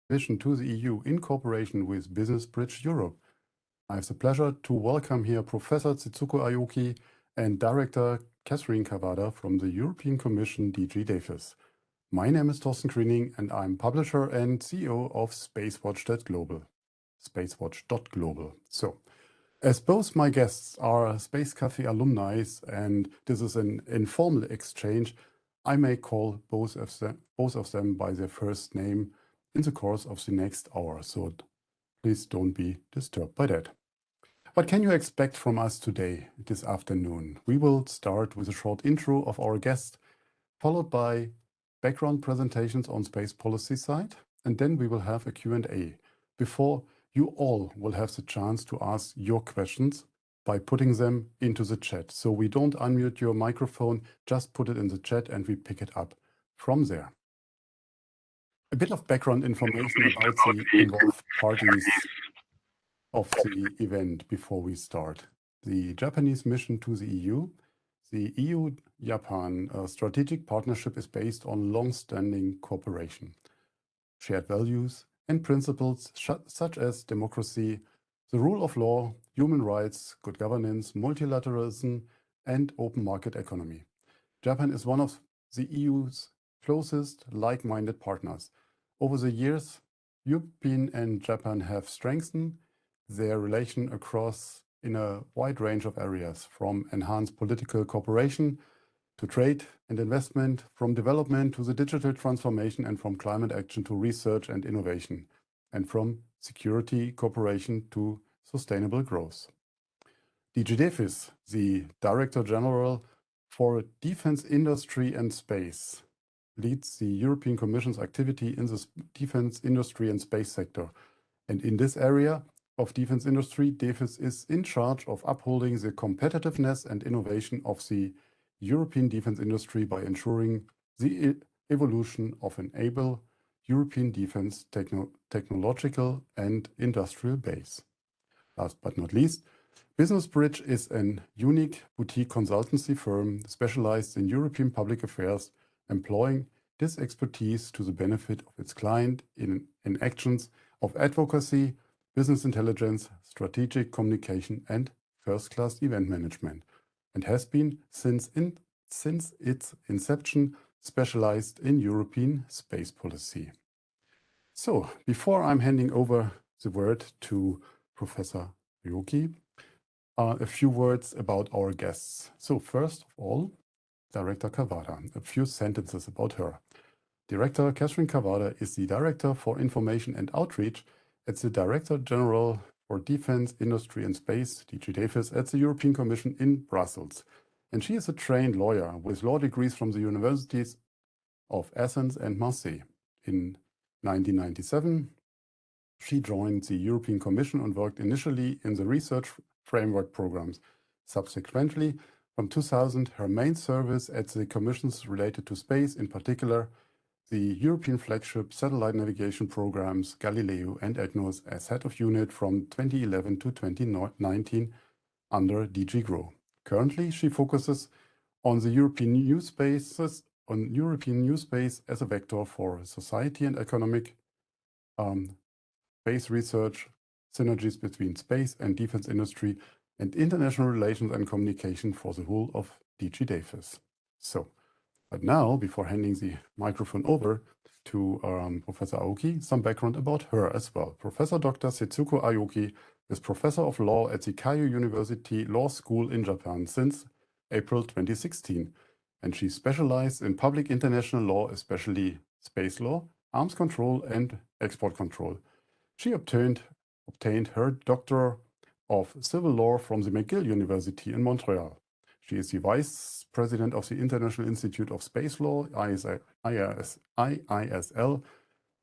mission to the EU in cooperation with Business Bridge Europe. I have the pleasure to welcome here Professor Setsuko AOKI and Director Kavvada from the European Commission DG DEFIS. My name is Torsten Kriening and I'm publisher and CEO of Spacewatch.global. So, as both my guests are Space Cafe alumni and this is an informal exchange, I may call both of them by their first name in the course of the next hour, so please don't be disturbed by that. What can you expect from us today, this afternoon? We will start with a short intro of our guest, followed by background presentations on space policy side, and then we will have a Q&A. Before you all will have the chance to ask your questions by putting them into the chat. So we don't unmute your microphone, just put it in the chat and we pick it up from there. A bit of background information about the involved parties of the event before we start. The Japanese mission to the EU-Japan strategic partnership is based on long-standing cooperation, shared values and principles such as democracy, the rule of law, human rights, good governance, multilateralism, and open market economy. Japan is one of the EU's closest like-minded partners. Over the years, European and Japan have strengthened their relation across in a wide range of areas, from enhanced political cooperation to trade and investment, from development to the digital transformation, and from climate action to research and innovation, and from security cooperation to sustainable growth. DG DEFIS, the Director General for Defense Industry and Space, leads the European Commission's activity in the defense industry and space sector. And in this area of defense industry, DEFIS is in charge of upholding the competitiveness and innovation of the European defense industry by ensuring the evolution of an able European defense technological and industrial base. Last but not least, Business Bridge is an unique boutique consultancy firm specialized in European public affairs, employing this expertise to the benefit of its client in actions of advocacy, business intelligence, strategic communication, and first-class event management, and has been since its inception specialized in European space policy. So, before I'm handing over the word to Professor AOKI, a few words about our guests. So, first of all, Director Kavvada, a few sentences about her. Director Kavvada is the Director for Information and Outreach at the Director General for Defense, Industry and Space, DG DEFIS, at the European Commission in Brussels. And she is a trained lawyer with law degrees from the universities of Athens and Marseille. In 1997, she joined the European Commission and worked initially in the research framework programs. Subsequently, from 2000, her main service at the Commissions related to space, in particular, the European flagship satellite navigation programs Galileo and EGNOS as head of unit from 2011 to 2019 under DG GROW. Currently, she focuses on the European new space as a vector for society and economic space research, synergies between space and defense industry, and international relations and communication for the whole of DG DEFIS. So, but now, before handing the microphone over to Professor AOKI, some background about her as well. Professor Dr. Setsuko AOKI is Professor of Law at the Keio University Law School in Japan since April 2016, and she specialized in public international law, especially space law, arms control, and export control. She obtained her Doctor of Civil Law from the McGill University in Montreal. She is the Vice President of the International Institute of Space Law, IISL,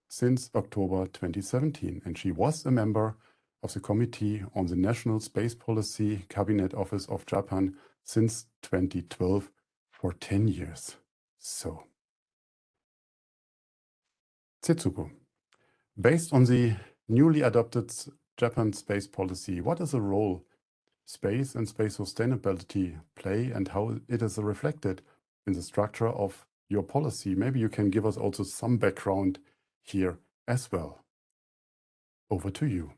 since October 2017, and she was a member of the Committee on the National Space Policy Cabinet Office of Japan since 2012 for 10 years. So, Setsuko, based on the newly adopted Japan space policy, what is the role space and space sustainability play and how it is reflected in the structure of your policy? Maybe you can give us also some background here as well. Over to you.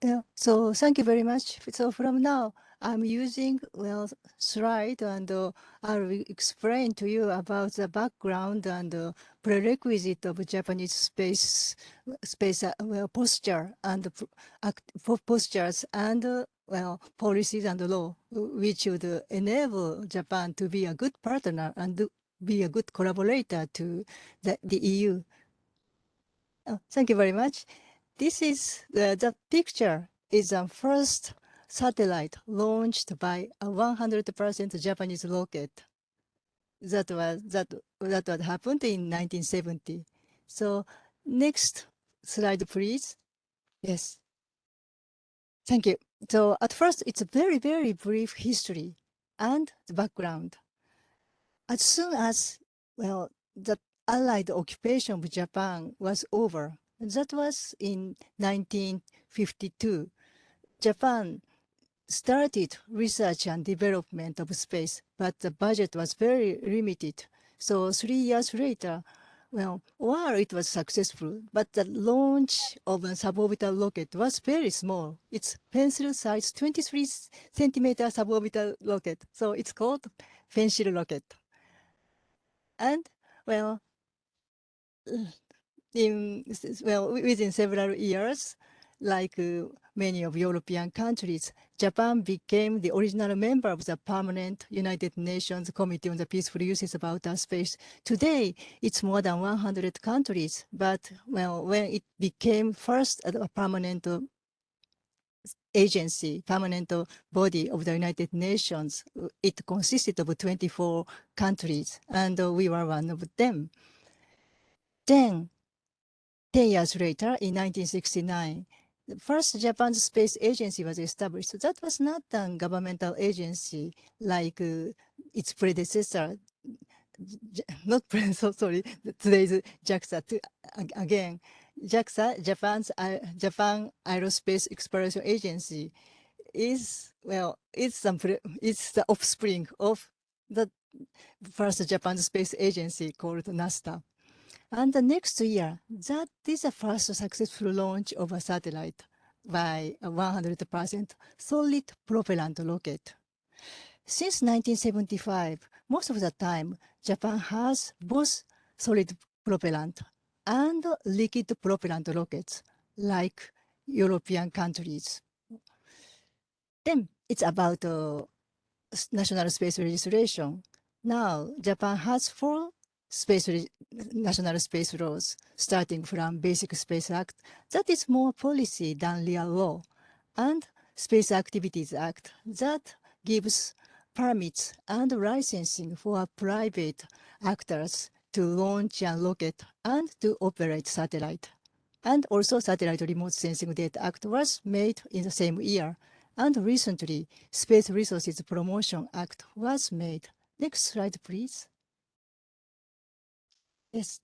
Yeah, so thank you very much. So from now, I'm using slide and I'll explain to you about the background and prerequisite of Japanese space posture and postures and policies and law, which would enable Japan to be a good partner and be a good collaborator to the EU. Thank you very much. This is the picture is the first satellite launched by a 100% Japanese rocket. That happened in 1970. So next slide, please. Yes, thank you. So at first, it's a very, very brief history and the background. As soon as, the Allied occupation of Japan was over, that was in 1952, Japan started research and development of space, but the budget was very limited. So 3 years later, while it was successful, but the launch of a suborbital rocket was very small. It's pencil-sized 23-centimeter suborbital rocket. So it's called pencil rocket. And well, within several years, like many of European countries, Japan became the original member of the permanent United Nations Committee on the Peaceful Uses of Outer Space. Today, it's more than 100 countries, but when it became first a permanent agency, permanent body of the United Nations, it consisted of 24 countries, and we were one of them. Then 10 years later, in 1969, the first Japan Space Agency was established. That was not a governmental agency like its predecessor, not predecessor, sorry, today's JAXA. Again, JAXA, Japan Aerospace Exploration Agency, is, it's the offspring of the first Japan Space Agency called NASTA. And the next year, that is the first successful launch of a satellite by a 100% solid propellant rocket. Since 1975, most of the time, Japan has both solid propellant and liquid propellant rockets, like European countries. Then it's about national space registration. Now, Japan has four national space laws, starting from Basic Space Act, that is more policy than real law, and Space Activities Act, that gives permits and licensing for private actors to launch a rocket and to operate satellite. And also Satellite Remote Sensing Data Act was made in the same year. And recently, Space Resources Promotion Act was made. Next slide, please. Yes.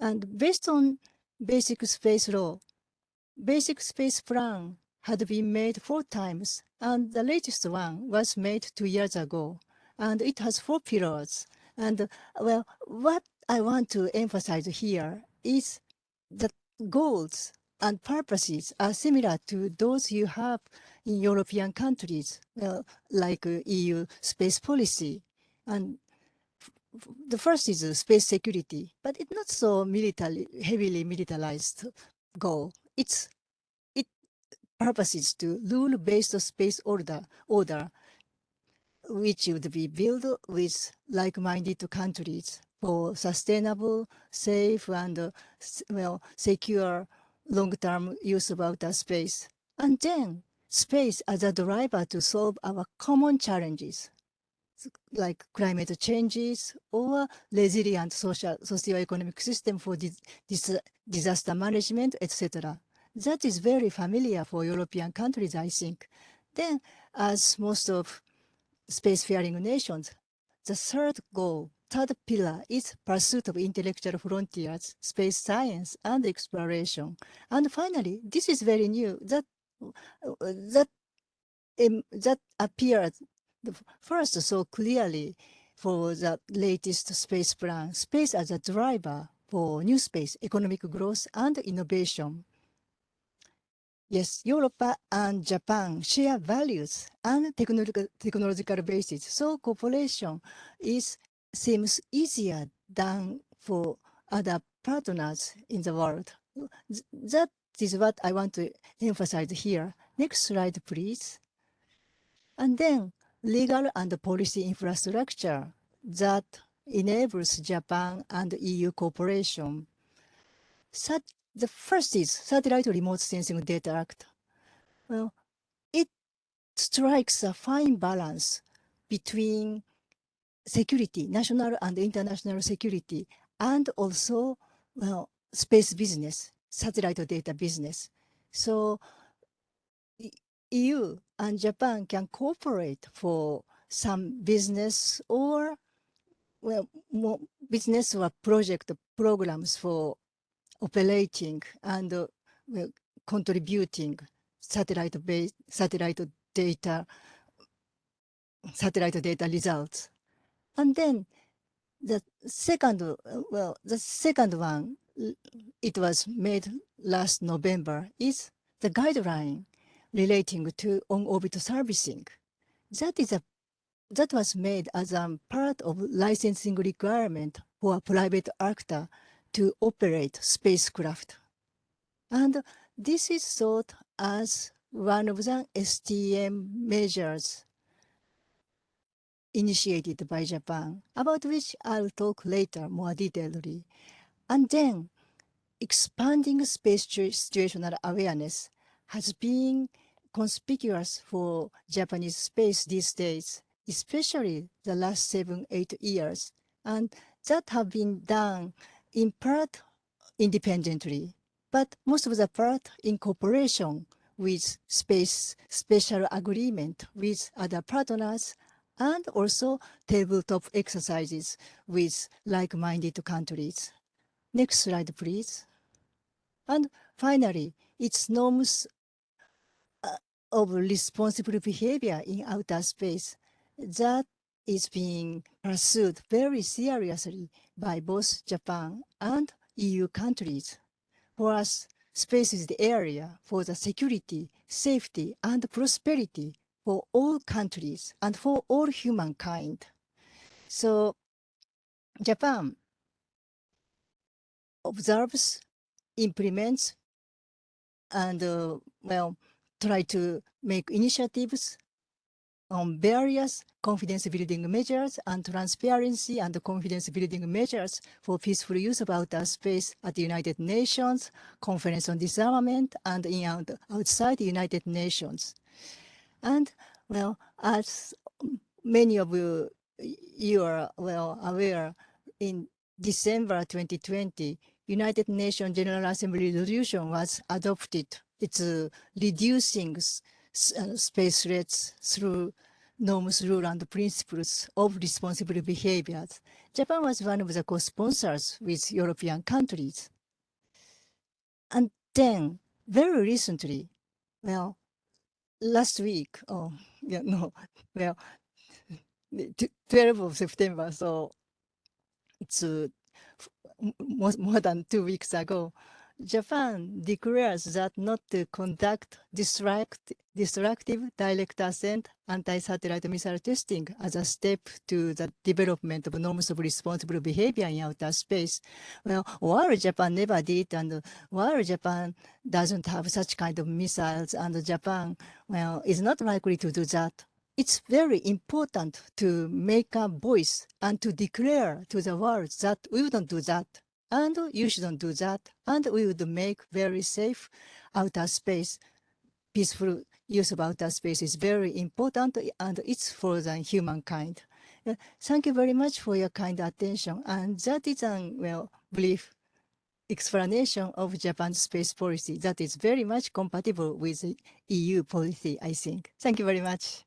And based on basic space law, basic space plan had been made 4 times, and the latest one was made 2 years ago. And it has 4 pillars. And what I want to emphasize here is that goals and purposes are similar to those you have in European countries, like EU space policy. And the first is space security, but it's not so heavily militarized goal. It purposes to rule-based space order, which would be built with like-minded countries for sustainable, safe, and secure long-term use of outer space. And then space as a driver to solve our common challenges, like climate changes or resilient socio-economic system for disaster management, etc. That is very familiar for European countries, I think. Then, as most of spacefaring nations, the third pillar is pursuit of intellectual frontiers, space science, and exploration. And finally, this is very new, that appeared first so clearly for the latest space plan, space as a driver for new space, economic growth, and innovation. Yes, Europe and Japan share values and technological basis. So cooperation seems easier than for other partners in the world. That is what I want to emphasize here. Next slide, please. And then legal and policy infrastructure that enables Japan and EU cooperation. The first is Satellite Remote Sensing Data Act. Well, it strikes a fine balance between security, national and international security, and also, well, space business, satellite data business. So EU and Japan can cooperate for some business or, well, more business or project programs for operating and well, contributing satellite data results. And then the second one, it was made last November, is the guideline relating to on-orbit servicing. That was made as a part of licensing requirement for a private actor to operate spacecraft. And this is thought as one of the STM measures initiated by Japan, about which I'll talk later more detailedly. And then expanding space situational awareness has been conspicuous for Japanese space these days, especially the last 7-8 years, and that have been done in part independently, but most of the part in cooperation with space special agreement with other partners, and also tabletop exercises with like-minded countries. Next slide, please. And finally, its norms of responsible behavior in outer space that is being pursued very seriously by both Japan and EU countries. For us, space is the area for the security, safety, and prosperity for all countries and for all humankind. So Japan observes, implements, and well, try to make initiatives on various confidence building measures and transparency and confidence building measures for peaceful use of outer space at the United Nations, Conference on Disarmament, and outside the United Nations. And well, as many of you are well aware, in December 2020, United Nations General Assembly resolution was adopted. It's reducing space threats through norms, rules, and principles of responsible behaviors. Japan was one of the co-sponsors with European countries. And then, very recently, well, last week, 12th of September, so it's more than 2 weeks ago, Japan declares that not to conduct destructive direct ascent anti-satellite missile testing as a step to the development of norms of responsible behavior in outer space. Well, while Japan never did, and while Japan doesn't have such kind of missiles, and Japan, well, is not likely to do that, it's very important to make a voice and to declare to the world that we wouldn't do that, and you shouldn't do that, and we would make very safe outer space. Peaceful use of outer space is very important, and it's for the humankind. Thank you very much for your kind attention, and that is a brief explanation of Japan's space policy that is very much compatible with the EU policy, I think. Thank you very much.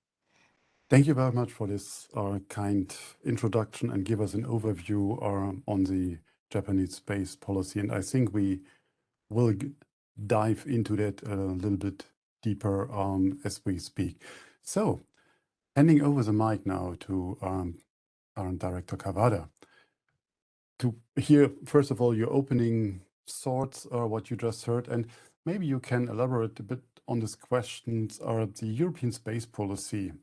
Thank you very much for this kind introduction and give us an overview on the Japanese space policy. And I think we will dive into that a little bit deeper as we speak. So, handing over the mic now to our Director Kavvada to hear, first of all, your opening thoughts or what you just heard, and maybe you can elaborate a bit on these questions are the European space policy,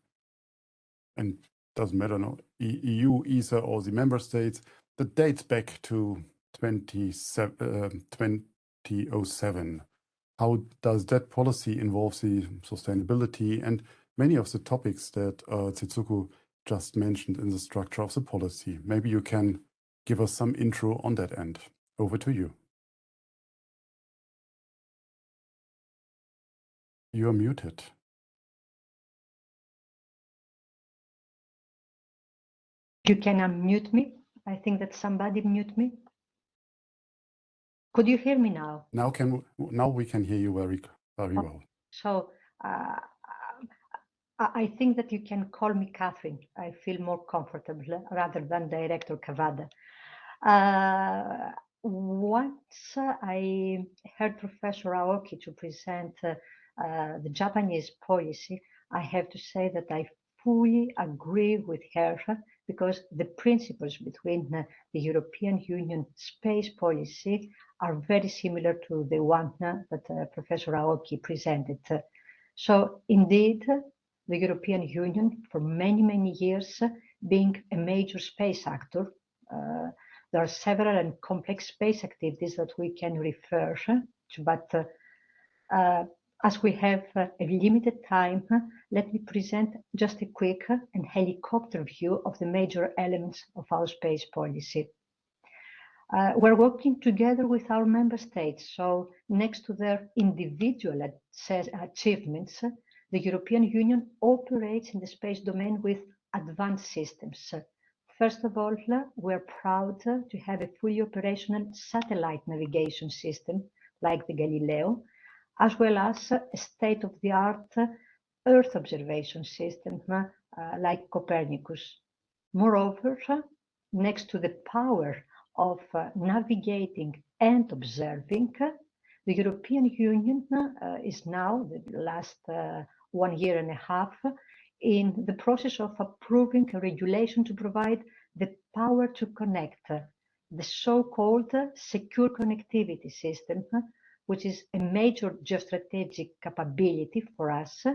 and doesn't matter, no, EU, ESA, or the member states, that dates back to 2007. How does that policy involve the sustainability and many of the topics that Setsuko just mentioned in the structure of the policy? Maybe you can give us some intro on that end. Over to you. You are muted. You can unmute me. I think that somebody mute me. Could you hear me now? Now we can hear you very well. So I think that you can call me Catherine. I feel more comfortable rather than Director Kavvada. Once I heard Professor Aoki to present the Japanese policy, I have to say that I fully agree with her, because the principles between the European Union space policy are very similar to the one that Professor Aoki presented. So indeed, the European Union, for many, many years, being a major space actor, there are several and complex space activities that we can refer to, but as we have a limited time, let me present just a quick and helicopter view of the major elements of our space policy. We're working together with our member states, so next to their individual achievements, the European Union operates in the space domain with advanced systems. First of all, we're proud to have a fully operational satellite navigation system like the Galileo, as well as a state-of-the-art Earth observation system like Copernicus. Moreover, next to the power of navigating and observing, the European Union is now, the last 1 year and a half, in the process of approving a regulation to provide the power to connect, the so-called secure connectivity system, which is a major geostrategic capability for us,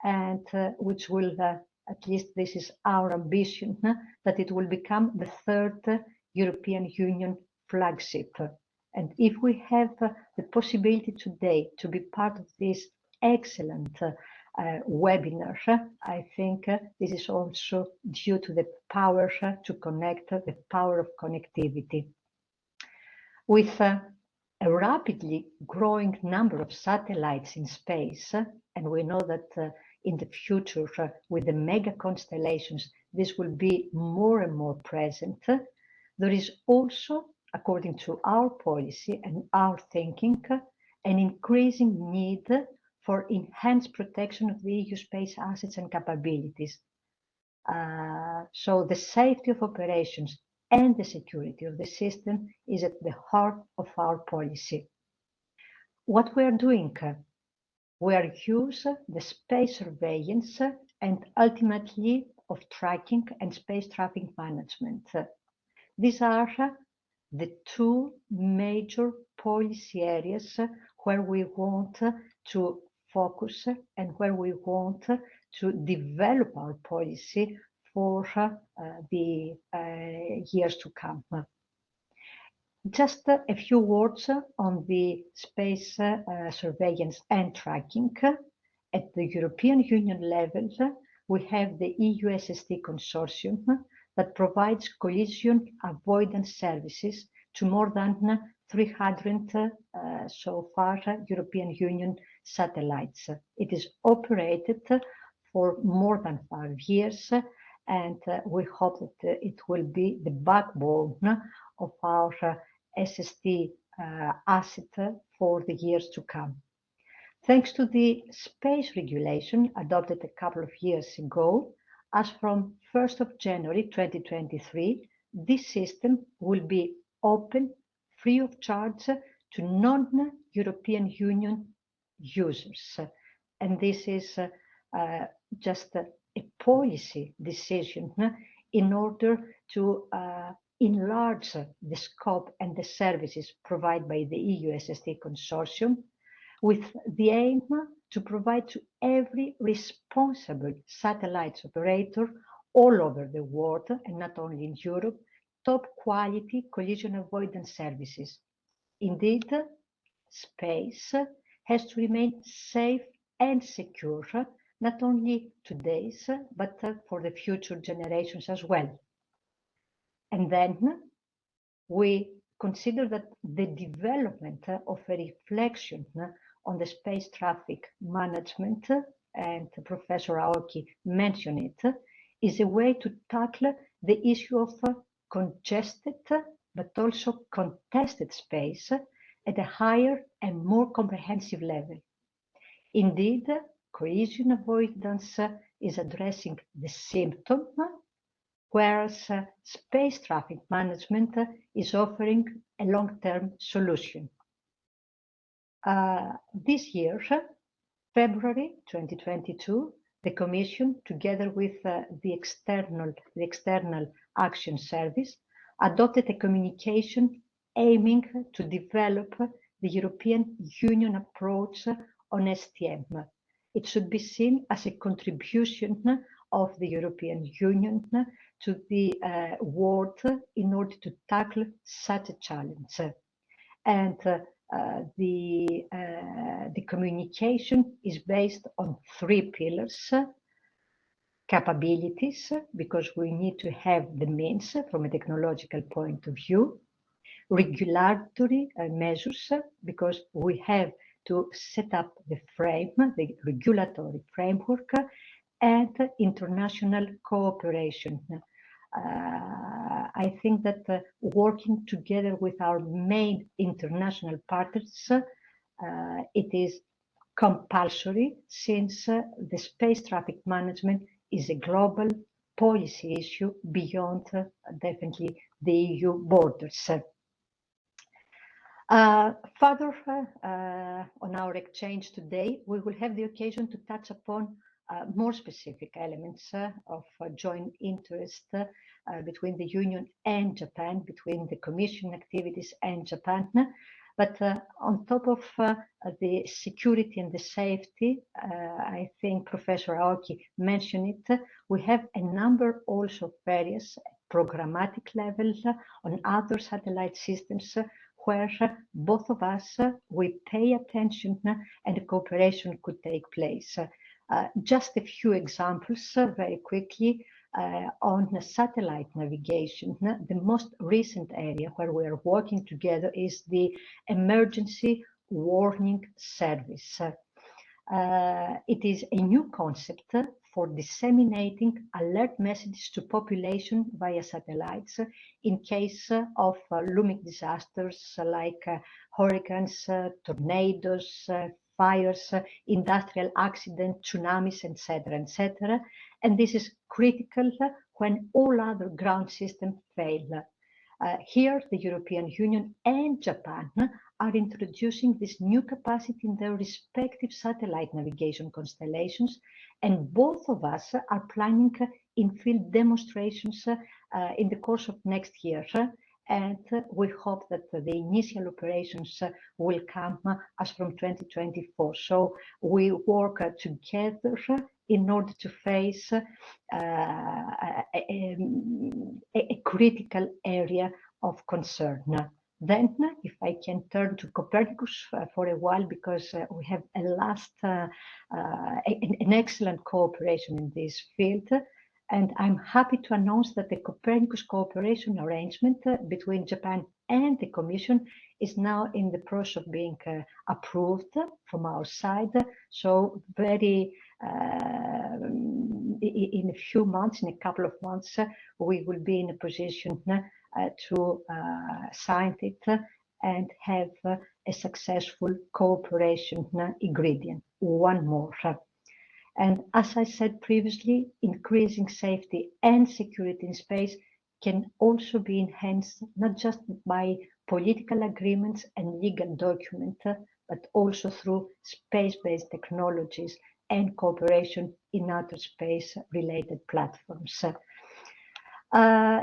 and which will, at least this is our ambition, that it will become the third European Union flagship. And if we have the possibility today to be part of this excellent webinar, I think this is also due to the power to connect, the power of connectivity. With a rapidly growing number of satellites in space, and we know that in the future, with the mega constellations, this will be more and more present. There is also, according to our policy and our thinking, an increasing need for enhanced protection of the EU space assets and capabilities. So the safety of operations and the security of the system is at the heart of our policy. What we are doing, we are using the space surveillance and ultimately of tracking and space traffic management. These are the two major policy areas where we want to focus and where we want to develop our policy for the years to come. Just a few words on the space surveillance and tracking. At the European Union level, we have the EU SST consortium that provides collision avoidance services to more than 300 so far European Union satellites. It is operated for more than 5 years, and we hope that it will be the backbone of our SST asset for the years to come. Thanks to the space regulation adopted a couple of years ago, as from 1st of January 2023, this system will be open, free of charge to non-European Union users. And this is just a policy decision in order to enlarge the scope and the services provided by the EU SST consortium, with the aim to provide to every responsible satellite operator all over the world, and not only in Europe, top quality collision avoidance services. Indeed, space has to remain safe and secure, not only today's, but for the future generations as well. And then we consider that the development of a reflection on the space traffic management, and Professor Aoki mentioned it, is a way to tackle the issue of congested but also contested space at a higher and more comprehensive level. Indeed, collision avoidance is addressing the symptom, whereas space traffic management is offering a long-term solution. This year, February 2022, the Commission, together with the External Action Service, adopted a communication aiming to develop the European Union approach on STM. It should be seen as a contribution of the European Union to the world in order to tackle such a challenge. And the communication is based on 3 pillars. Capabilities, because we need to have the means from a technological point of view. Regulatory measures, because we have to set up the regulatory framework, and international cooperation. I think that working together with our main international partners, it is compulsory, since the space traffic management is a global policy issue beyond definitely the EU borders. Further, on our exchange today, we will have the occasion to touch upon more specific elements of joint interest between the Union and Japan, between the Commission activities and Japan. But on top of the security and the safety, I think Professor Aoki mentioned it, we have a number also of various programmatic levels on other satellite systems where both of us, we pay attention and cooperation could take place. Just a few examples very quickly. On satellite navigation, the most recent area where we are working together is the emergency warning service. It is a new concept for disseminating alert messages to population via satellites in case of looming disasters like hurricanes, tornadoes, fires, industrial accidents, tsunamis, etc., etc. And this is critical when all other ground systems fail. Here, the European Union and Japan are introducing this new capacity in their respective satellite navigation constellations, and both of us are planning in-field demonstrations in the course of next year. And we hope that the initial operations will come as from 2024. So we work together in order to face a critical area of concern. Then, if I can turn to Copernicus for a while, because we have an excellent cooperation in this field. And I'm happy to announce that the Copernicus cooperation arrangement between Japan and the Commission is now in the process of being approved from our side. So very, in a few months, in a couple of months, we will be in a position to sign it and have a successful cooperation ingredient. One more. And as I said previously, increasing safety and security in space can also be enhanced not just by political agreements and legal documents, but also through space-based technologies and cooperation in outer space-related platforms.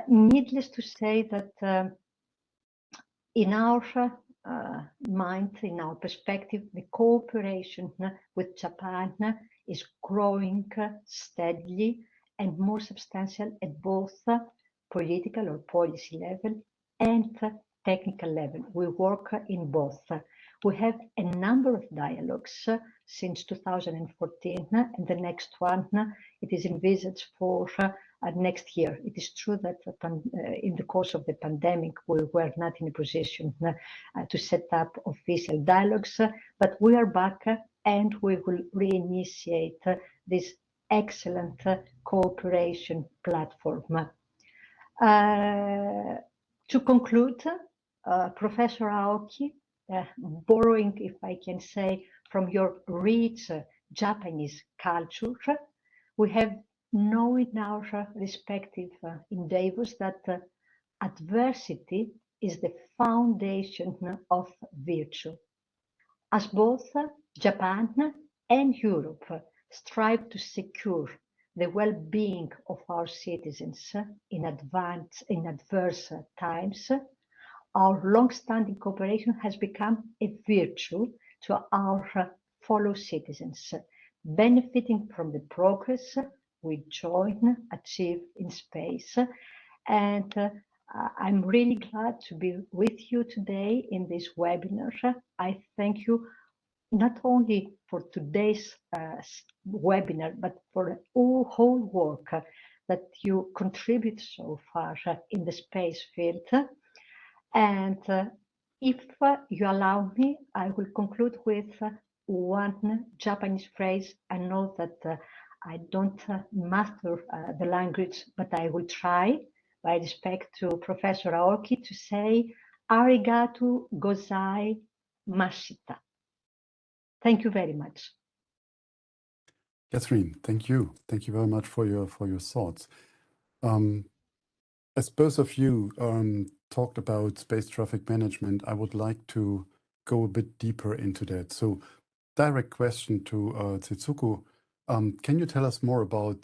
Needless to say that in our mind, in our perspective, the cooperation with Japan is growing steadily and more substantial at both political or policy level and technical level. We work in both. We have a number of dialogues since 2014, and the next one it is envisaged for next year. It is true that in the course of the pandemic, we were not in a position to set up official dialogues, but we are back and we will reinitiate this excellent cooperation platform. To conclude, Professor Aoki, borrowing, if I can say, from your rich Japanese culture, we have known in our respective endeavors that adversity is the foundation of virtue. As both Japan and Europe strive to secure the well-being of our citizens in adverse times, our long-standing cooperation has become a virtue to our fellow citizens, benefiting from the progress we join achieve in space. And I'm really glad to be with you today in this webinar. I thank you not only for today's webinar, but for the whole work that you contribute so far in the space field. And if you allow me, I will conclude with one Japanese phrase. I know that I don't master the language, but I will try, by respect to Professor Aoki, to say arigato gozaimashita. Thank you very much. Catherine, thank you. Thank you very much for your thoughts. As both of you talked about space traffic management, I would like to go a bit deeper into that. So, direct question to Setsuko. Can you tell us more about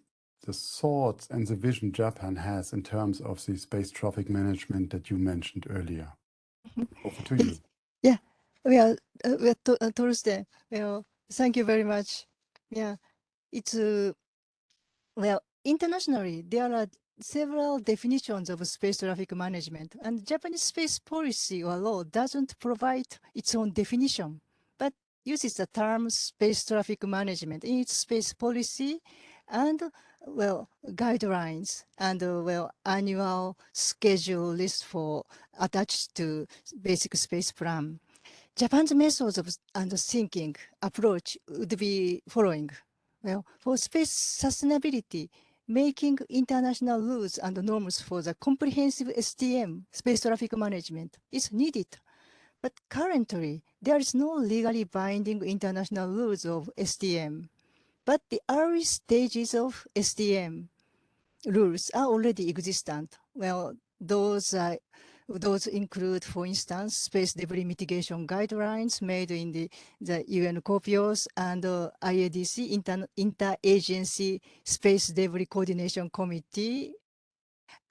the thoughts and the vision Japan has in terms of the space traffic management that you mentioned earlier? Over to you. Yeah, Torsten, thank you very much. Yeah, it's well, internationally, there are several definitions of space traffic management, and Japanese space policy or law doesn't provide its own definition, but uses the term space traffic management in its space policy and, guidelines and, annual schedule list for attached to basic space plan. Japan's methods of and thinking approach would be following. Well, for space sustainability, making international rules and norms for the comprehensive STM, space traffic management, is needed. But currently, there is no legally binding international rules of STM. But the early stages of STM rules are already existent. Well, those include, for instance, space debris mitigation guidelines made in the UN COPIOS and IADC, Interagency Space Debris Coordination Committee,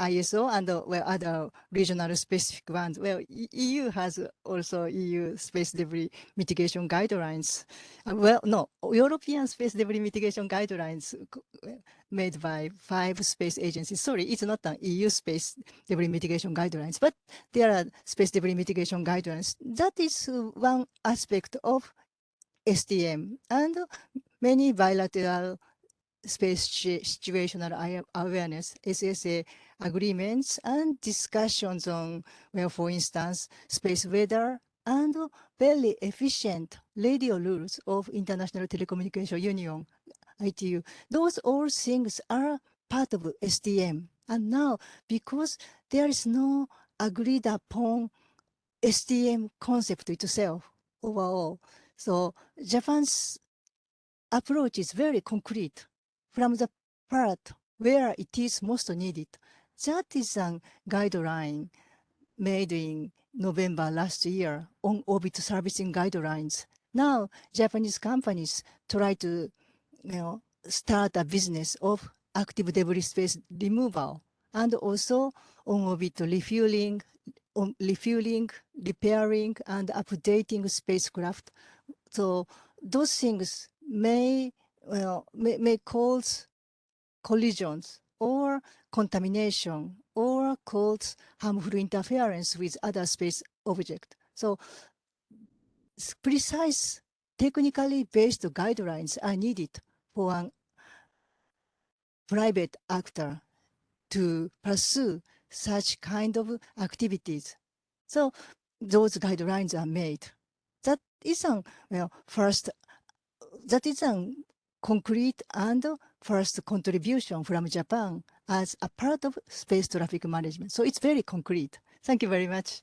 ISO, and other regional specific ones. Well, EU has also EU space debris mitigation guidelines. European space debris mitigation guidelines made by 5 space agencies. Sorry, it's not an EU space debris mitigation guidelines, but there are space debris mitigation guidelines. That is one aspect of STM, and many bilateral space situational awareness, SSA agreements, and discussions on, for instance, space weather and very efficient radio rules of International Telecommunication Union, ITU. Those all things are part of STM. And now, because there is no agreed upon STM concept itself overall, so Japan's approach is very concrete from the part where it is most needed. That is a guideline made in November last year on orbit servicing guidelines. Now, Japanese companies try to start a business of active debris space removal and also on orbit refueling, on refueling, repairing, and updating spacecraft. So those things may cause collisions or contamination or cause harmful interference with other space objects. So precise, technically based guidelines are needed for an private actor to pursue such kind of activities. So those guidelines are made. That is a concrete and first contribution from Japan as a part of space traffic management. So it's very concrete. Thank you very much.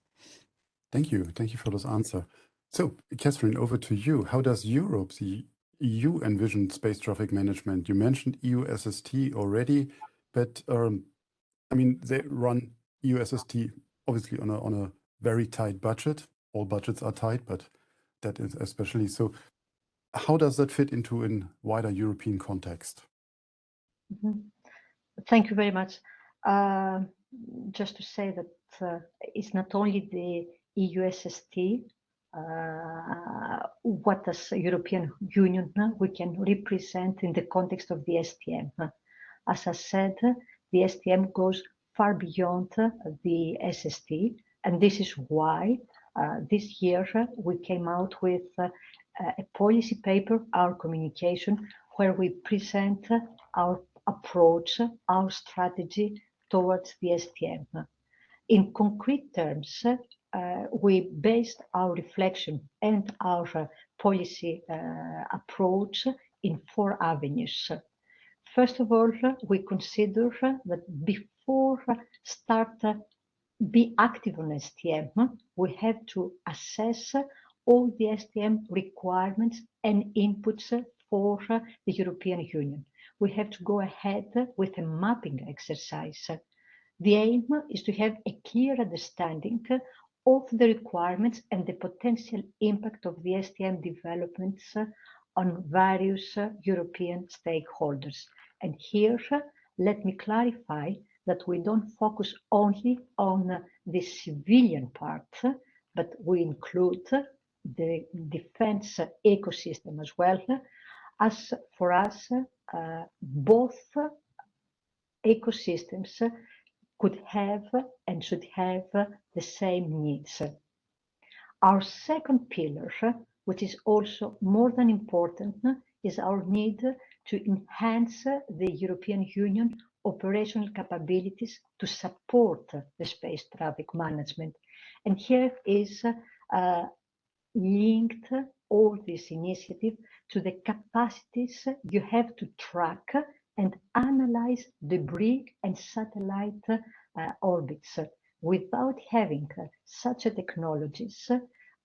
Thank you. Thank you for this answer. So, Catherine, over to you. How does Europe, the EU, envision space traffic management? You mentioned EU SST already, but I mean, they run EU SST obviously on a very tight budget. All budgets are tight, but that is especially so. How does that fit into a wider European context? Thank you very much. Just to say that it's not only the EU SST, what as European Union we can represent in the context of the STM. As I said, the STM goes far beyond the SST, and this is why this year we came out with a policy paper, our communication, where we present our approach, our strategy towards the STM. In concrete terms, we based our reflection and our policy approach in 4 avenues. First of all, we consider that before be active on STM, we have to assess all the STM requirements and inputs for the European Union. We have to go ahead with a mapping exercise. The aim is to have a clear understanding of the requirements and the potential impact of the STM developments on various European stakeholders. And here, let me clarify that we don't focus only on the civilian part, but we include the defense ecosystem as well, as for us, both ecosystems could have and should have the same needs. Our second pillar, which is also more than important, is our need to enhance the European Union operational capabilities to support the space traffic management. And here is linked all this initiative to the capacities you have to track and analyze debris and satellite orbits. Without having such a technologies,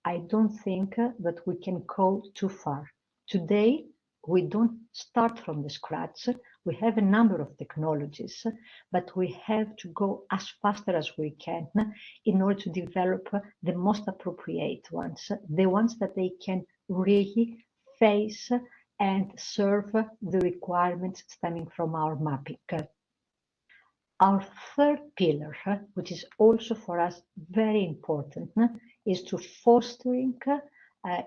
I don't think that we can go too far. Today, we don't start from the scratch. We have a number of technologies, but we have to go as fast as we can in order to develop the most appropriate ones, the ones that they can really face and serve the requirements stemming from our mapping. Our third pillar, which is also for us very important, is to fostering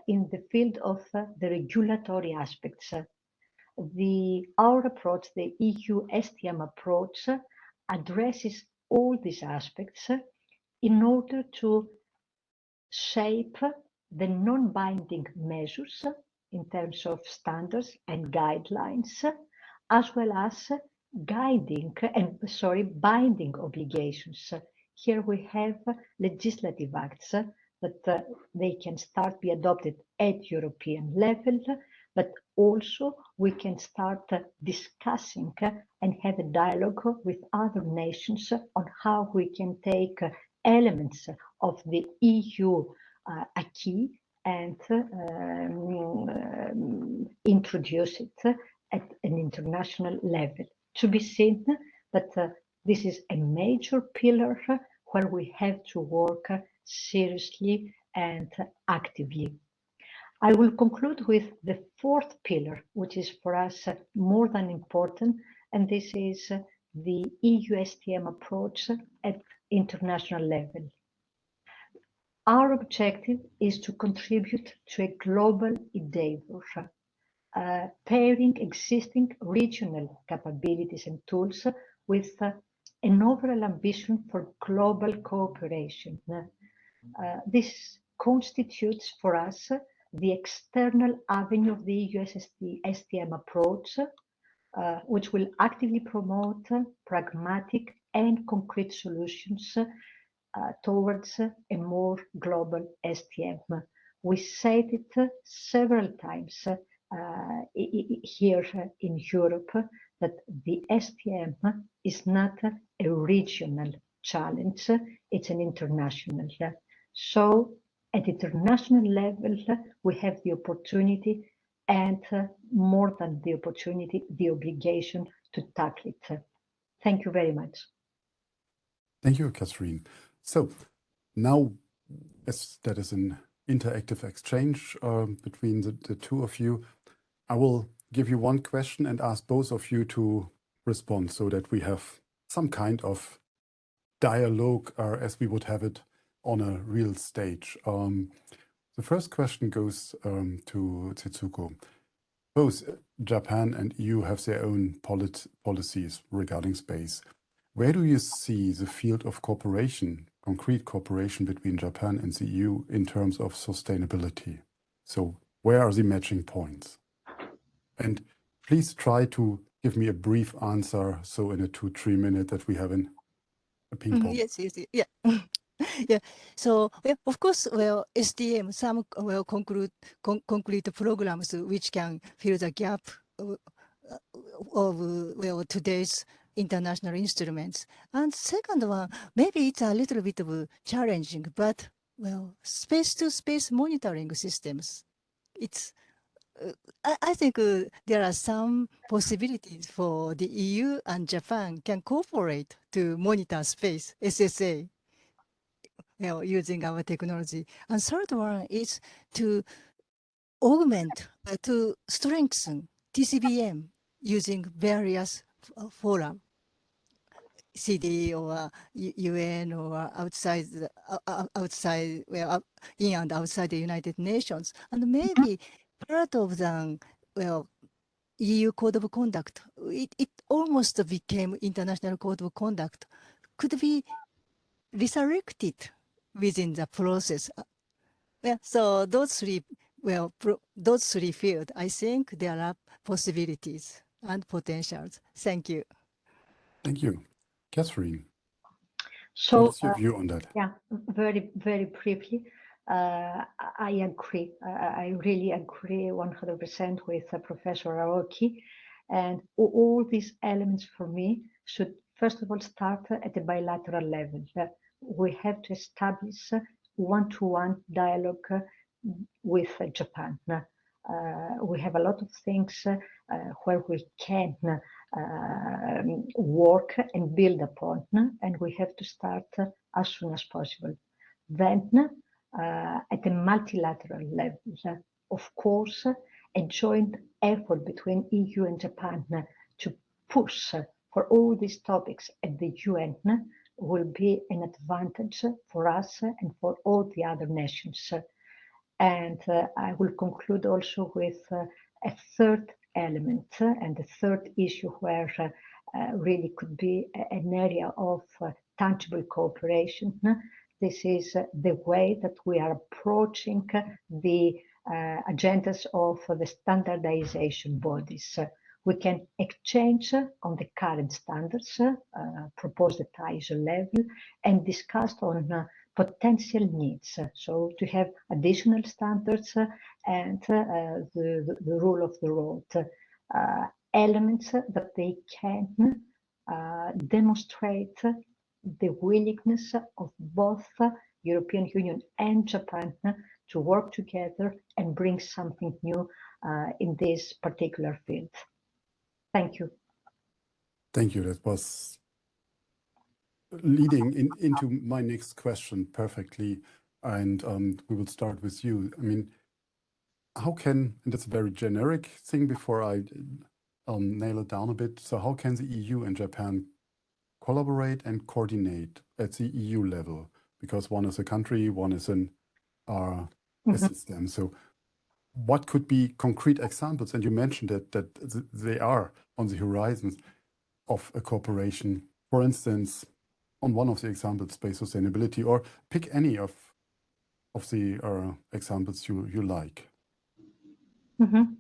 in the field of the regulatory aspects. Our approach, the EU STM approach, addresses all these aspects in order to shape the non-binding measures in terms of standards and guidelines, as well as binding obligations. Here we have legislative acts that they can be adopted at European level, but also we can start discussing and have a dialogue with other nations on how we can take elements of the EU acquis and introduce it at an international level. To be seen that this is a major pillar where we have to work seriously and actively. I will conclude with the fourth pillar, which is for us more than important, and this is the EU STM approach at international level. Our objective is to contribute to a global endeavor, pairing existing regional capabilities and tools with an overall ambition for global cooperation. This constitutes for us the external avenue of the EU STM approach, which will actively promote pragmatic and concrete solutions towards a more global STM. We said it several times here in Europe that the STM is not a regional challenge, it's an international. So at international level, we have the opportunity and more than the opportunity, the obligation to tackle it. Thank you very much. Thank you, Catherine. So now, as that is an interactive exchange between the two of you, I will give you one question and ask both of you to respond so that we have some kind of dialogue as we would have it on a real stage. The first question goes to Setsuko. Both Japan and EU have their own policies regarding space. Where do you see the field of cooperation, concrete cooperation between Japan and the EU in terms of sustainability? So where are the matching points? And please try to give me a brief answer, so in a 2-3 minute that we have a ping pong. Yes, yeah. Yeah. So of course, STM, some concrete programs which can fill the gap of today's international instruments. And second one, maybe it's a little bit of challenging, but space-to-space monitoring systems. It's I think there are some possibilities for the EU and Japan can cooperate to monitor space, SSA, using our technology. And third one is to augment, to strengthen TCBM using various forums, CD or UN or outside, in and outside the United Nations. And maybe part of the, EU Code of Conduct, it almost became International Code of Conduct, could be resurrected within the process. So those three fields, I think there are possibilities and potentials. Thank you. Thank you. Catherine, So, what is your view on that? Yeah, very, very briefly. I agree. I really agree 100% with Professor Aoki. And all these elements for me should, first of all, start at the bilateral level. We have to establish one-to-one dialogue with Japan. We have a lot of things where we can work and build upon, and we have to start as soon as possible. Then, at a multilateral level, of course, a joint effort between EU and Japan to push for all these topics at the UN will be an advantage for us and for all the other nations. And I will conclude also with a third element and the third issue where really could be an area of tangible cooperation. This is the way that we are approaching the agendas of the standardization bodies. We can exchange on the current standards proposed at ISO level and discuss on potential needs. So to have additional standards and the rule of the road, elements that they can demonstrate the willingness of both European Union and Japan to work together and bring something new in this particular field. Thank you. Thank you. That was leading into my next question perfectly. And we will start with you. I mean, how can, and that's a very generic thing before I nail it down a bit. So how can the EU and Japan collaborate and coordinate at the EU level because one is a country, one is a system. So what could be concrete examples? And you mentioned that they are on the horizons of a cooperation. For instance, on one of the examples, space sustainability, or pick any of the examples you like.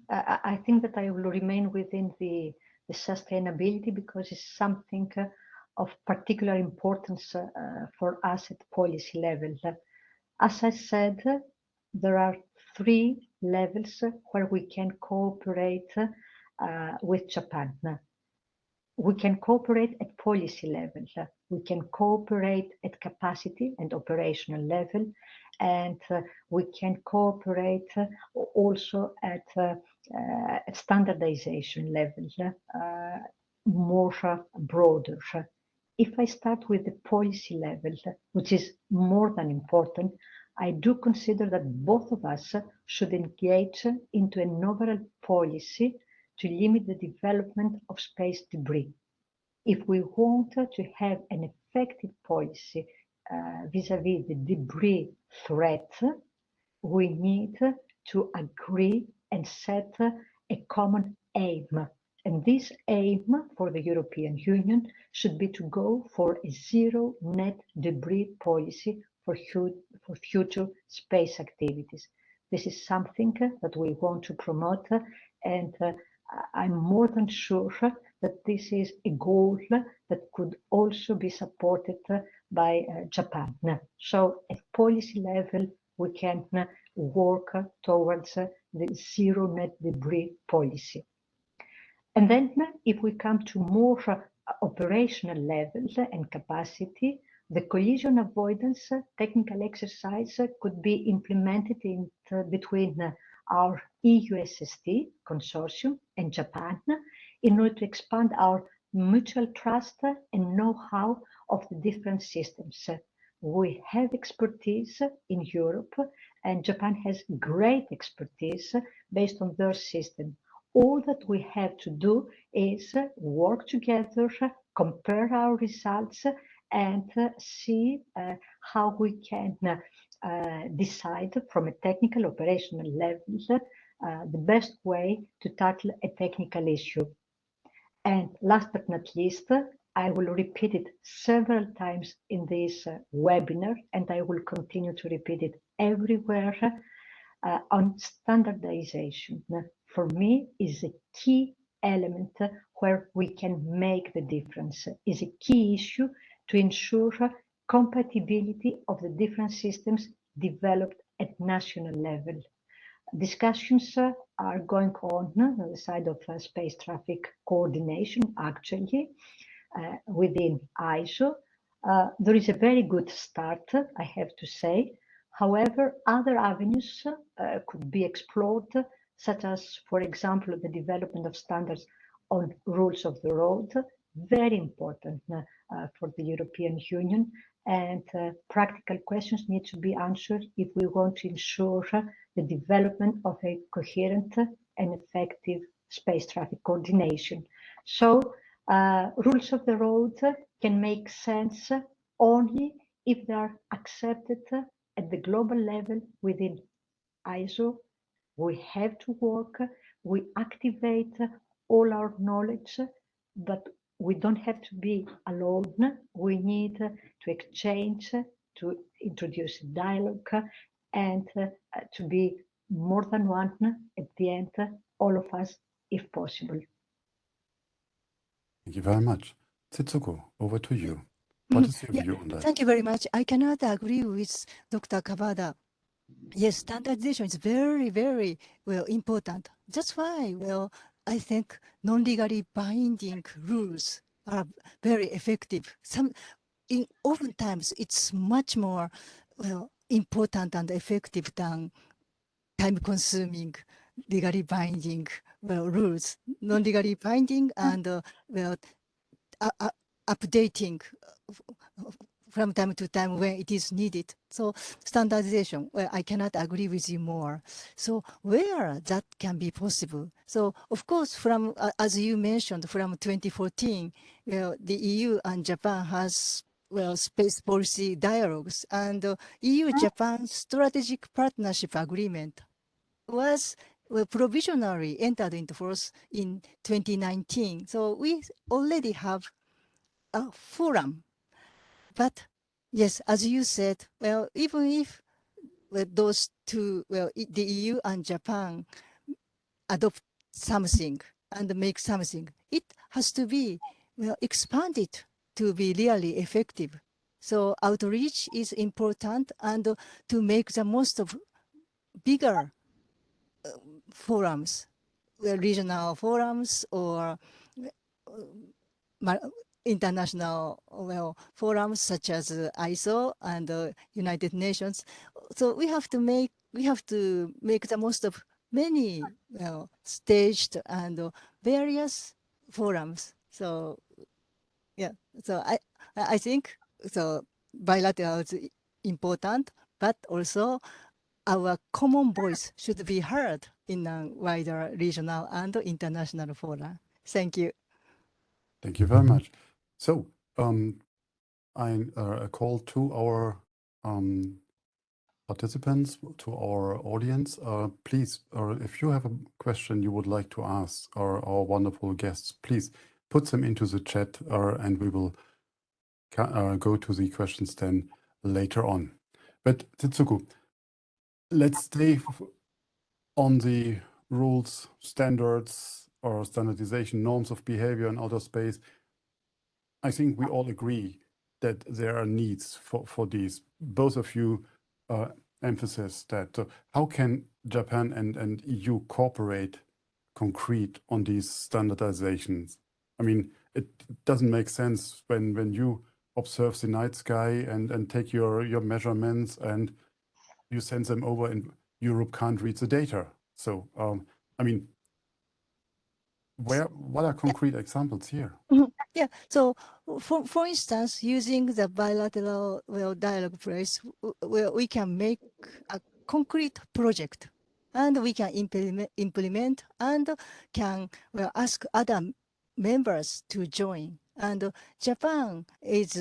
I think that I will remain within the sustainability because it's something of particular importance for us at policy level. As I said, there are 3 levels where we can cooperate with Japan. We can cooperate at policy level. We can cooperate at capacity and operational level, and we can cooperate also at standardization level, more broader. If I start with the policy level, which is more than important, I do consider that both of us should engage into an overall policy to limit the development of space debris. If we want to have an effective policy vis-à-vis the debris threat, we need to agree and set a common aim. And this aim for the European Union should be to go for a zero net debris policy for future space activities. This is something that we want to promote, and I'm more than sure that this is a goal that could also be supported by Japan. So at policy level, we can work towards the zero net debris policy. And then if we come to more operational levels and capacity, the collision avoidance technical exercise could be implemented between our EUSST consortium and Japan in order to expand our mutual trust and know-how of the different systems. We have expertise in Europe, and Japan has great expertise based on their system. All that we have to do is work together, compare our results, and see how we can decide from a technical operational level the best way to tackle a technical issue. And last but not least, I will repeat it several times in this webinar, and I will continue to repeat it everywhere, on standardization. For me, is a key element where we can make the difference, is a key issue to ensure compatibility of the different systems developed at national level. Discussions are going on the side of space traffic coordination, actually, within ISO. There is a very good start, I have to say. However, other avenues could be explored, such as, for example, the development of standards on rules of the road, very important for the European Union, and practical questions need to be answered if we want to ensure the development of a coherent and effective space traffic coordination. So rules of the road can make sense only if they are accepted at the global level within ISO. We have to work, we activate all our knowledge, but we don't have to be alone. We need to exchange, to introduce dialogue, and to be more than one at the end, all of us, if possible. Thank you very much. Setsuko, over to you. What is your view on that? Thank you very much. I cannot agree with Dr. Kavvada. Yes, standardization is very, very important. That's why, I think non-legally binding rules are very effective. Oftentimes it's much more important and effective than time-consuming legally binding rules. Non-legally binding and updating from time to time when it is needed. So standardization, I cannot agree with you more. So where that can be possible? So of course, as you mentioned, from 2014, the EU and Japan has space policy dialogues, and EU-Japan Strategic Partnership Agreement was provisionally entered into force in 2019. So we already have a forum. But yes, as you said, even if those two, the EU and Japan adopt something and make something, it has to be expanded to be really effective. So outreach is important, and to make the most of bigger forums, regional forums or international forums such as ISO and United Nations. So we have to make the most of many staged and various forums. So yeah, so I think so bilateral is important, but also our common voice should be heard in a wider regional and international fora. Thank you. Thank you very much. So I call to our participants, to our audience. Please, if you have a question you would like to ask our wonderful guests, please put them into the chat, and we will go to the questions then later on. But Setsuko, let's stay on the rules, standards, or standardization norms of behavior in outer space. I think we all agree that there are needs for these. Both of you emphasize that. How can Japan and EU cooperate concrete on these standardizations? I mean, it doesn't make sense when you observe the night sky and take your measurements and you send them over and Europe can't read the data. So, I mean, what are concrete examples here? Yeah, so for instance, using the bilateral dialogue place, where we can make a concrete project, and we can implement and can ask other members to join. And Japan is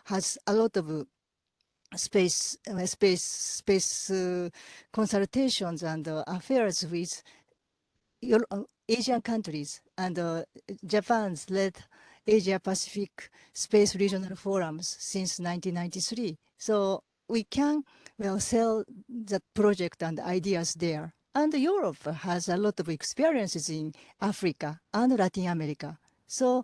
has a lot of space consultations and affairs with Asian countries, and Japan's led Asia Pacific Space Regional Forums since 1993. So we can sell the project and ideas there. And Europe has a lot of experiences in Africa and Latin America. So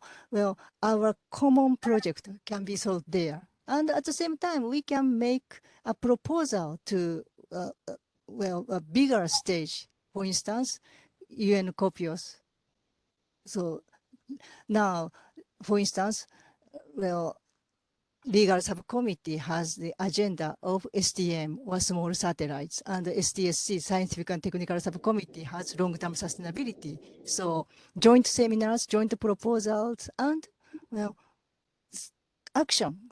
our common project can be sold there. And at the same time, we can make a proposal to a bigger stage. For instance, UN COPIOS. So now, for instance, legal subcommittee has the agenda of STM or small satellites, and the STSC, Scientific and Technical Subcommittee, has long-term sustainability. So joint seminars, joint proposals, and action,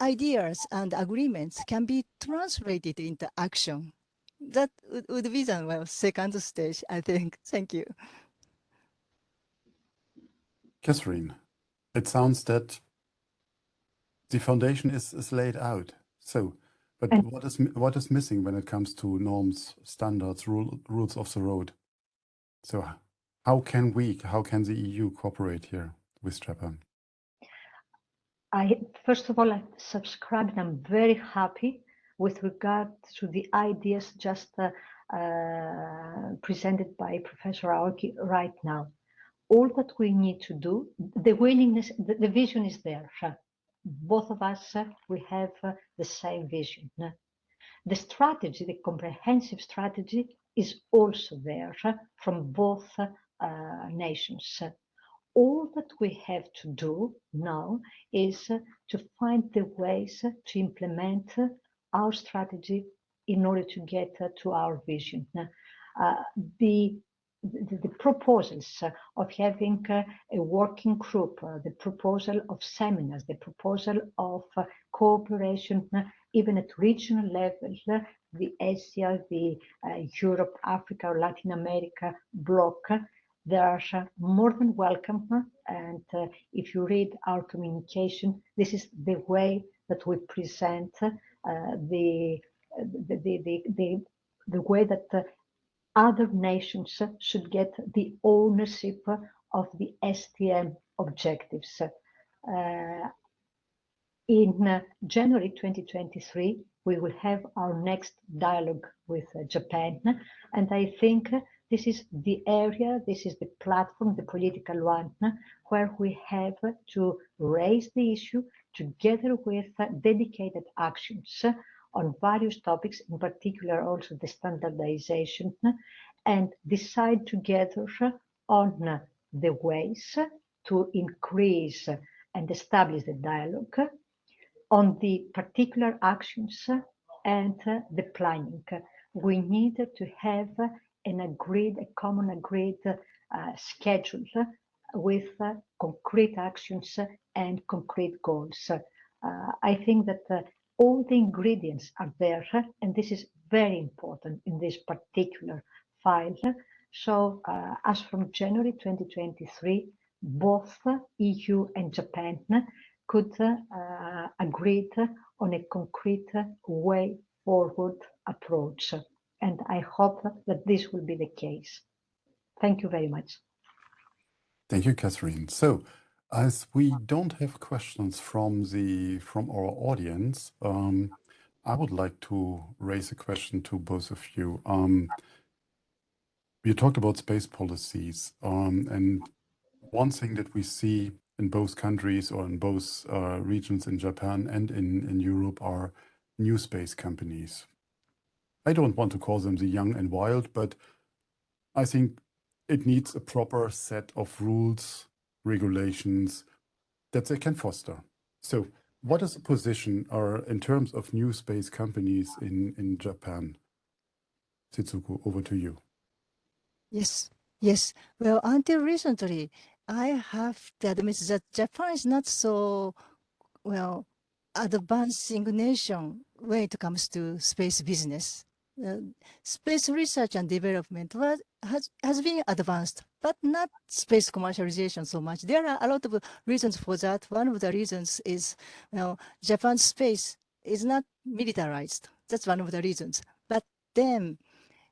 ideas and agreements can be translated into action. That would be the second stage, I think. Thank you. Catherine, it sounds that the foundation is laid out. So, but what is missing when it comes to norms, standards, rules of the road? So how can the EU cooperate here with Japan? First of all, I subscribe and I'm very happy with regard to the ideas just presented by Professor Aoki right now. All that we need to do, the willingness, the vision is there. Both of us, we have the same vision. The strategy, the comprehensive strategy is also there from both nations. All that we have to do now is to find the ways to implement our strategy in order to get to our vision. The proposals of having a working group, the proposal of seminars, the proposal of cooperation, even at regional level, the Asia, the Europe, Africa, or Latin America bloc, they are more than welcome. And if you read our communication, this is the way that we present the way that other nations should get the ownership of the STM objectives. In January 2023, we will have our next dialogue with Japan, and I think this is the area, this is the platform, the political one, where we have to raise the issue together with dedicated actions on various topics, in particular also the standardization, and decide together on the ways to increase and establish the dialogue on the particular actions and the planning. We need to have a common agreed schedule with concrete actions and concrete goals. I think that all the ingredients are there, and this is very important in this particular file. So as from January 2023, both EU and Japan could agree on a concrete way forward approach. And I hope that this will be the case. Thank you very much. Thank you, Catherine. So, as we don't have questions from our audience, I would like to raise a question to both of you. You talked about space policies, and one thing that we see in both countries or in both regions in Japan and in Europe are new space companies. I don't want to call them the young and wild, but I think it needs a proper set of rules, regulations that they can foster. So what is the position in terms of new space companies in Japan? Setsuko, over to you. Yes, yes. Well, until recently, I have to admit that Japan is not so, well, advancing nation when it comes to space business. Space research and development has been advanced, but not space commercialization so much. There are a lot of reasons for that. One of the reasons is, well, Japan's space is not militarized. That's one of the reasons. But then,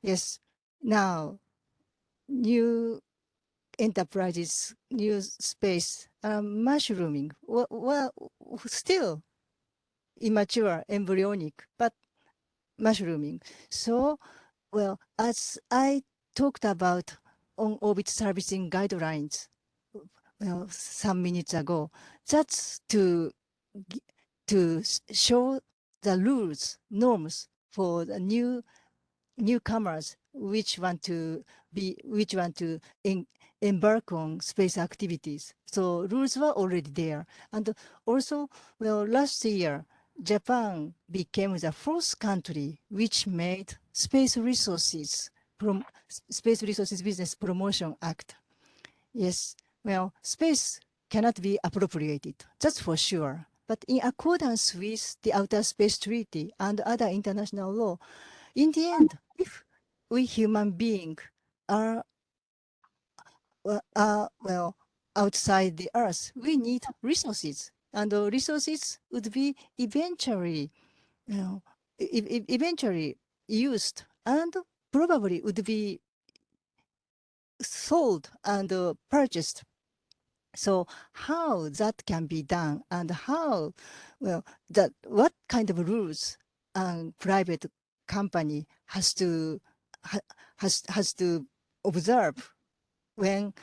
yes, now new enterprises, new space, mushrooming. Well, still immature, embryonic, but mushrooming. So, well, as I talked about on-orbit servicing guidelines, well, some minutes ago, that's to show the rules, norms for the newcomers, which want to embark on space activities. So rules were already there. And also, well, last year, Japan became the first country which made Space Resources Business Promotion Act. Yes, well, space cannot be appropriated, that's for sure. But in accordance with the Outer Space Treaty and other international law, in the end, if we human beings are well outside the Earth, we need resources, and the resources would be eventually, eventually used, and probably would be sold and purchased. So how that can be done, and how, well, what kind of rules private company has to observe when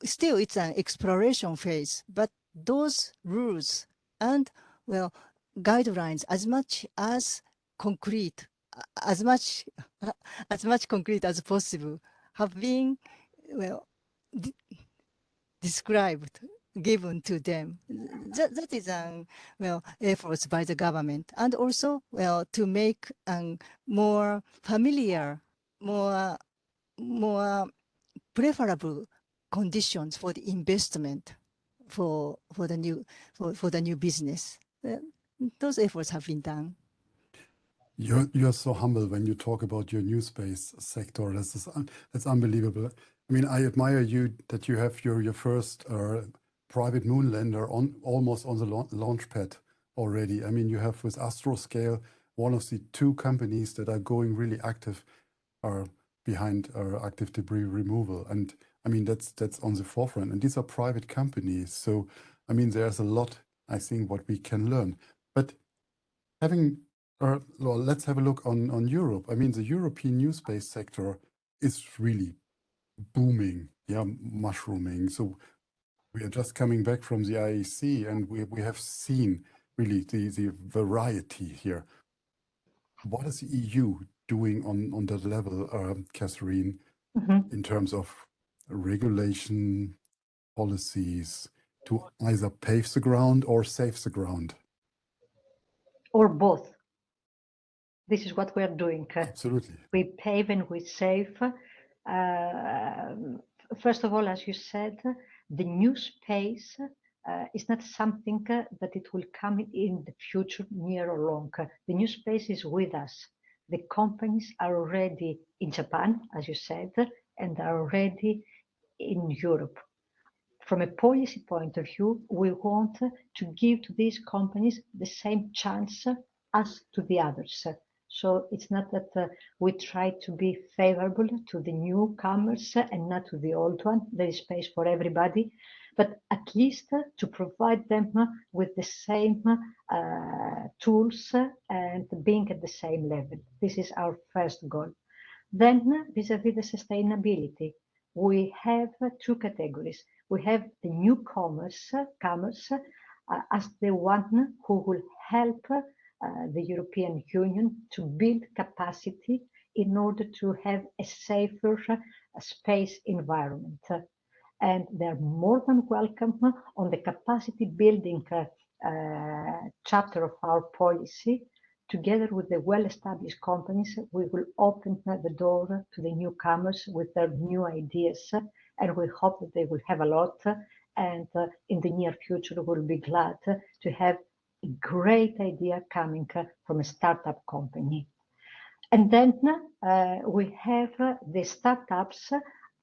still it's an exploration phase. But those rules and, well, guidelines, as much concrete as possible, have been, well, described, given to them. That is well, efforts by the government, and also, well, to make more familiar, more preferable conditions for the investment for the new business. Those efforts have been done. You're so humble when you talk about your new space sector. That's unbelievable. I mean, I admire you that you have your first private moon lander on almost on the launch pad already. I mean, you have with Astroscale, one of the two companies that are going really active are behind active debris removal. And I mean, that's on the forefront. And these are private companies. So, I mean, there's a lot, I think, what we can learn. But having, well, let's have a look on Europe. I mean, the European new space sector is really booming, yeah, mushrooming. So we are just coming back from the IEC, and we have seen really the variety here. What is the EU doing on that level, Catherine, in terms of regulation policies to either pave the ground or save the ground? Or both. This is what we are doing. Absolutely. We pave and we save. First of all, as you said, the new space is not something that it will come in the future, near or long. The new space is with us. The companies are already in Japan, as you said, and are already in Europe. From a policy point of view, we want to give to these companies the same chance as to the others. So it's not that we try to be favorable to the newcomers and not to the old one. There is space for everybody, but at least to provide them with the same tools and being at the same level. This is our first goal. Then, vis-à-vis the sustainability, we have two categories. We have the newcomers as the one who will help the European Union to build capacity in order to have a safer space environment. And they're more than welcome on the capacity building chapter of our policy. Together with the well-established companies, we will open the door to the newcomers with their new ideas, and we hope that they will have a lot. And in the near future, we'll be glad to have a great idea coming from a startup company. And then we have the startups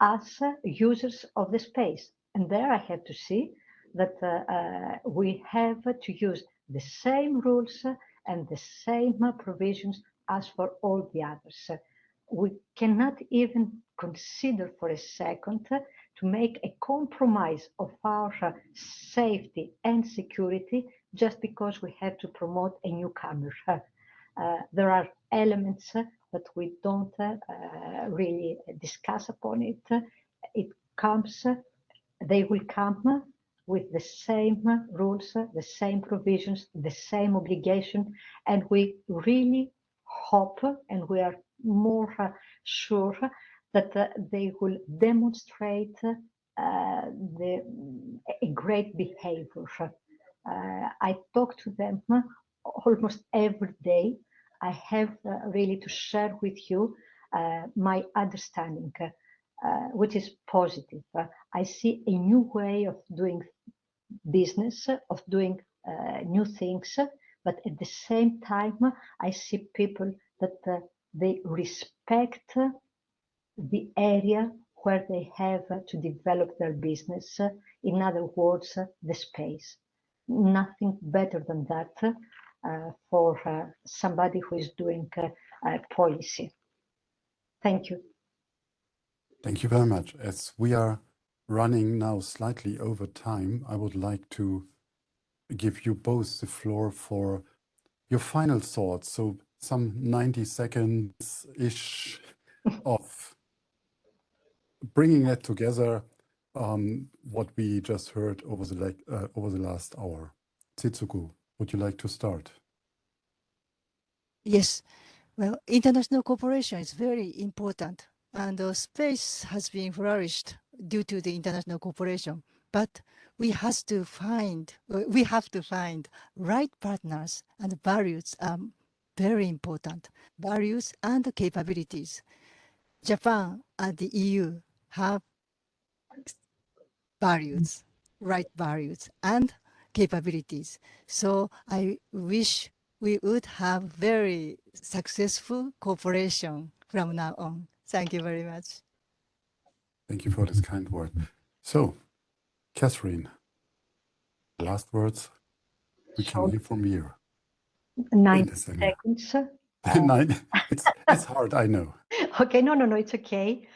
as users of the space. And there I have to see that we have to use the same rules and the same provisions as for all the others. We cannot even consider for a second to make a compromise of our safety and security just because we have to promote a newcomer. There are elements that we don't really discuss upon it. They will come with the same rules, the same provisions, the same obligation, and we really hope, and we are more sure that they will demonstrate a great behavior. I talk to them almost every day. I have really to share with you my understanding, which is positive. I see a new way of doing business, of doing new things, but at the same time, I see people that they respect the area where they have to develop their business. In other words, the space. Nothing better than that for somebody who is doing policy. Thank you. Thank you very much. As we are running now slightly over time, I would like to give you both the floor for your final thoughts. So some 90 seconds-ish of bringing that together, what we just heard over the last hour. Setsuko, would you like to start? Yes. Well, international cooperation is very important, and space has been flourished due to the international cooperation. But we have to find right partners, and values are very important. Values and capabilities. Japan and the EU have values, right values and capabilities. So I wish we would have very successful cooperation from now on. Thank you very much. Thank you for this kind word. So, Catherine, last words we can hear from you. 9 seconds. 9. It's hard, I know. Okay, no, it's okay.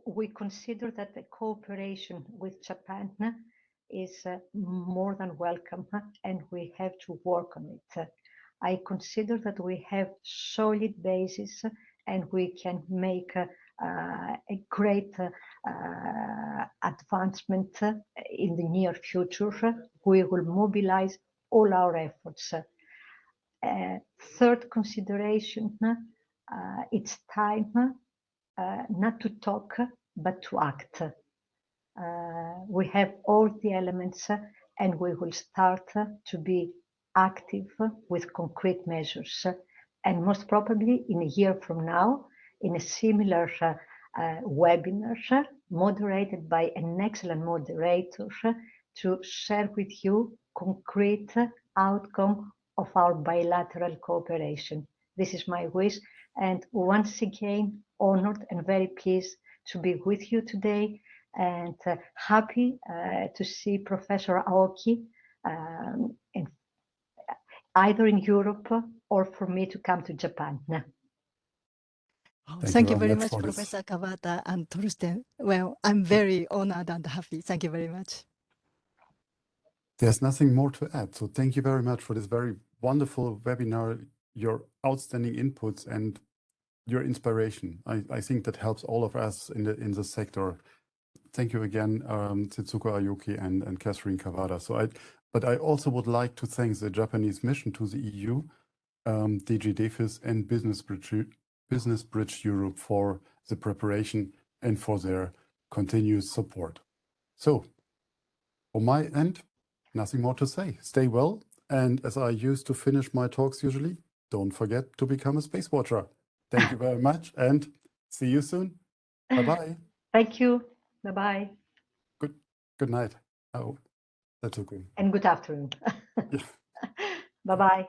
We consider that the cooperation with Japan is more than welcome, and we have to work on it. I consider that we have solid basis, and we can make a great advancement in the near future. We will mobilize all our efforts. Third consideration, it's time not to talk, but to act. We have all the elements, and we will start to be active with concrete measures. And most probably in a year from now, in a similar webinar, moderated by an excellent moderator, to share with you concrete outcome of our bilateral cooperation. This is my wish, and once again, honored and very pleased to be with you today, and happy to see Professor Aoki either in Europe or for me to come to Japan. Thank you very much, Professor Kavvada and Torsten. Well, I'm very honored and happy. Thank you very much. There's nothing more to add. So thank you very much for this very wonderful webinar, your outstanding inputs and your inspiration. I think that helps all of us in the sector. Thank you again, Setsuko AOKI and Catherine Kavvada. But I also would like to thank the Japanese mission to the EU, DG DEFIS and Business Bridge Europe for the preparation and for their continuous support. So, on my end, nothing more to say. Stay well, and as I used to finish my talks usually, don't forget to become a space watcher. Thank you very much, and see you soon. Bye-bye. Thank you. Bye-bye. Good night. Oh, that's okay. And good afternoon. Yeah. Bye-bye.